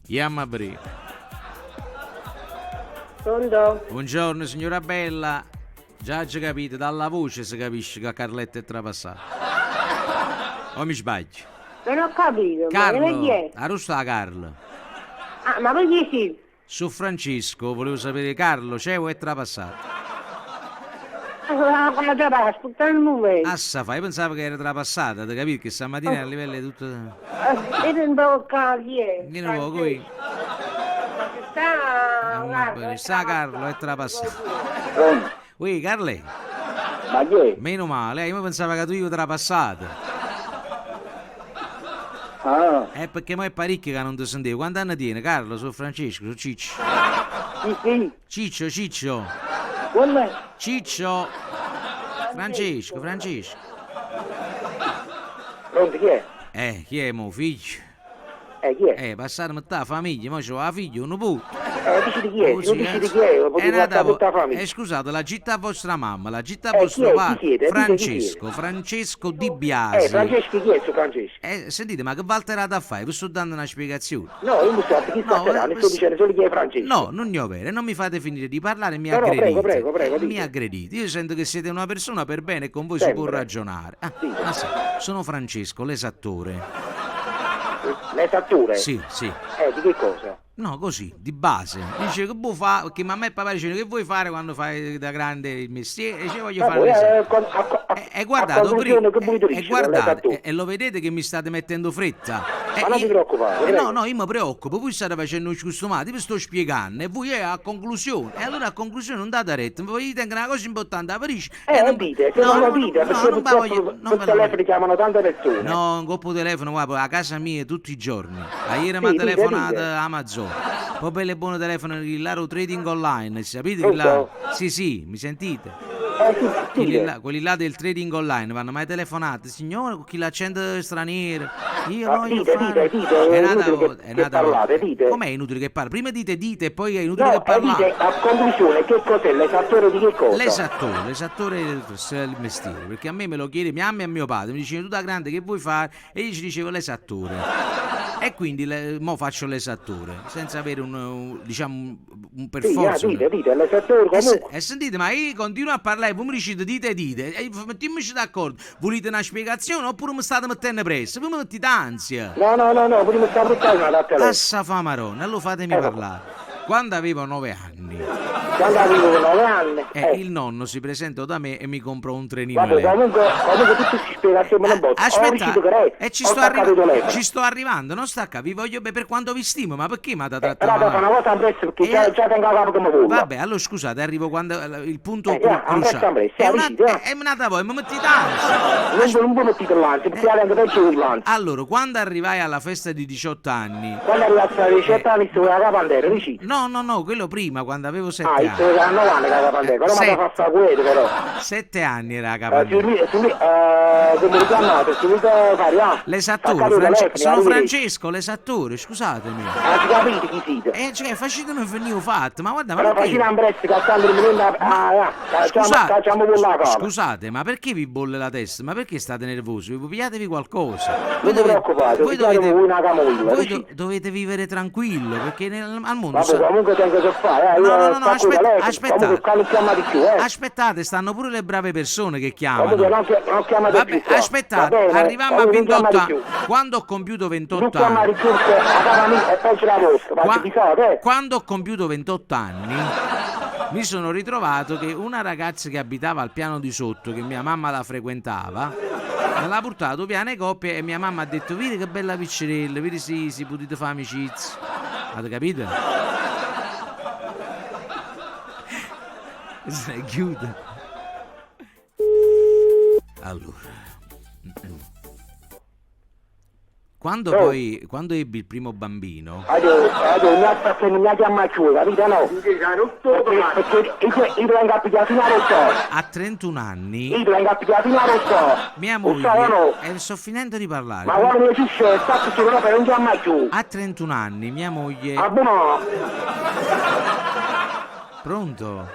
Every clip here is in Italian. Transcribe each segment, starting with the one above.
Chiama Bri. Pronto? Buongiorno signora Bella. Già ci capite, dalla voce si capisce che Carletta è trapassata. O mi sbaglio? Non ho capito, ma chi Carlo, è? arrosta Carlo. Ah, ma perché sì? Su Francesco, volevo sapere Carlo, c'è o è trapassato? Come già va, aspettare un momento. Assa fai, pensavo che era trapassata, da capire che stamattina a livello è tutto... Io non devo chi è? Vieni un po' qui. Sta Carlo, è trapassato. Pronto? Ui, Carle, Ma chi è? meno male, io pensavo che tu io trapassato. Ah, Perché mo è parecchio che non ti sentivo. Quanti anni tiene, Carlo, su Francesco, su Ciccio? sì. Ciccio. Come? Ciccio. Francesco. Pronto, chi è? Chi è mo, figlio? Chi è? Passare metà famiglia, mo c'ho la figlia, un nipote. Dici di chi è? Così, Dici di chi è? Lo potevo nata passare tutta la famiglia. scusate, la città vostra mamma, la città Chi vostro è? Chi padre, siete? Dite chi siete. Francesco Di Biasi. Francesco, chi è su Francesco? Sentite, ma che valterata a fare? Vi sto dando una spiegazione. No, io non so chi sta parlando, sto dicendo solo chi è Francesco. No, non ne ho vero, non mi fate finire di parlare e mi No, aggredite. prego, Mi dite. aggredite. Io sento che siete una persona per bene e con voi si Sempre. può ragionare. Dite. Ma sì, sono Francesco, l'esattore. L'esattore? Sì. Di che cosa? No, così, di base. Dice che vuoi fare, perché mamma e papà dicono che vuoi fare quando fai da grande il mestiere? E dice voglio fare l'esattore. Guardate, guardate, e lo vedete che mi state mettendo fretta. Ma non ti preoccupare, No, io mi preoccupo, voi state facendo un scustomati, vi sto spiegando, e voi a conclusione. E allora a conclusione non date retta, voi dite una cosa importante a Parigi. Dite, se non lo dite, perché non voglio. sul telefono chiamano tante persone. No, un coppo telefono, guarda, a casa mia tutti i giorni. Ieri mi ha Dite. telefonato Amazon. Poi per le buone telefono, il laro trading online, sapete? Pronto? Sì, mi sentite? Dite. Quelli là del trading online vanno mai telefonate, signore, con chi l'accento straniero. Io voglio Dite, fare. dite, è inutile che parlate, dite. Com'è inutile che parli? Prima dite e poi è inutile No, che parlate. dite a conclusione che cos'è l'esattore di che cosa? L'esattore del mestiere, perché a me me lo chiede mia mamma e mio padre, mi dicevano tu da grande che vuoi fare e io ci dicevo l'esattore. E quindi mo faccio l'esattore, senza avere un per forza. Dite, l'esattore comunque. E sentite, ma io continuo a parlare, voi mi dicete dite, e mettiamoci d'accordo, volete una spiegazione oppure mi state mettendo presso? Voi mi mettete ansia. No, prima sta buttando una data lei. Passa famarone, allora fatemi parlare. Quando avevo 9 anni, Quando avevo 9 anni. il nonno si presentò da me e mi comprò un trenino Vabbè, elettrico. comunque tutti si spiegazione una botta. Aspetta, ci Ci sto arrivando, non stacca, vi voglio per quanto vi stimo, ma perché mi ha trattato Però dopo una volta presso perché già tengo la capo come vuole. Vabbè, allora scusate, arrivo quando il punto presto, cruciale. È nata voi, mi mettete ansia. Non puoi mettere l'ansia, perché anche peggio l'ansia. Allora, quando arrivai alla festa di 18 anni... Quando arrivati a 18 anni stavo con la capandera, dici? No, quello prima, quando avevo 7 anni. Stavo con 9 anni con la capandera, però mi ha fatto la guida, però. 7 anni era la capandera. Come li chiamate? Subito fare, L'esattore, sono Francesco, l'esattore, scusatemi. Ci capite chi siete? Cioè, facetemi un venivo fatto, ma guarda, ma Però perché... facciamo un prezzo, cazzando il facciamo con la capa. Scusate, ma perché vi bolle la testa? Ma perché state nervosi? Pigliatevi qualcosa. Non vi preoccupate, voi dovete vivere tranquillo, perché al mondo... Vabbè, comunque tengo che fare, No, aspettate. Comunque non chiamate più, Aspettate, stanno pure le brave persone che chiamano. Comunque non chiamate più. Aspettate, arriviamo a 28 anni. Quando ho compiuto 28 anni... Quando ho compiuto 28 anni... Mi sono ritrovato che una ragazza che abitava al piano di sotto, che mia mamma la frequentava, me l'ha portato piano coppia e mia mamma ha detto vedi che bella piccerella, vedi si potete fare amicizia. Avete capito? Se ne chiude. Allora. Quando ebbi il primo bambino... non mi ha chiamato, capito? No? Perché io vengo a pigliare fino a a 31 anni... Io vengo a pigliare fino a mia moglie... sto finendo di parlare. Ma quando mi dice, sta sicuro per non chiamare più. A 31 anni mia moglie... Ah, buono! Pronto?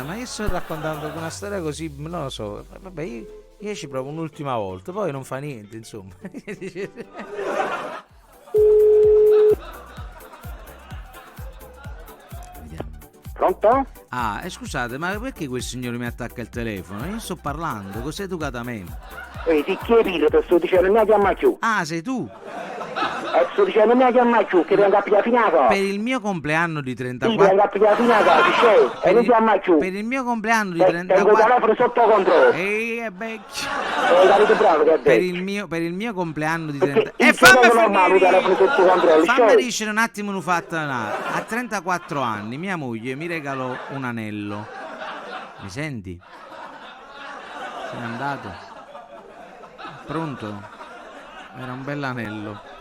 Ma io sto raccontando una storia così, non lo so. Vabbè, Io ci provo un'ultima volta, poi non fa niente, insomma. Vediamo. Pronto? Ah, scusate, ma perché quel signore mi attacca il telefono? Io sto parlando, così educatamente. Ti chiedi, ti sto dicendo, non mi chiama più. Ah, sei tu? Sto dicendo, non mi chiama più, che venga a pigliare finata. Per il mio compleanno di Sì, 34... venga a pigliare finata, ci sei, e non chiama più. Per il mio compleanno di Tengo il 34... telefono sotto controllo. Ehi, vecchio. Capito bravo che ha Per detto. il mio compleanno di Perché 30... il telefono normale, il telefono sotto controllo, fammi sai? dicere un attimo un fatto. A 34 anni mia moglie mi regalò un anello. Mi senti? Sei andato? Pronto? Era un bell'anello.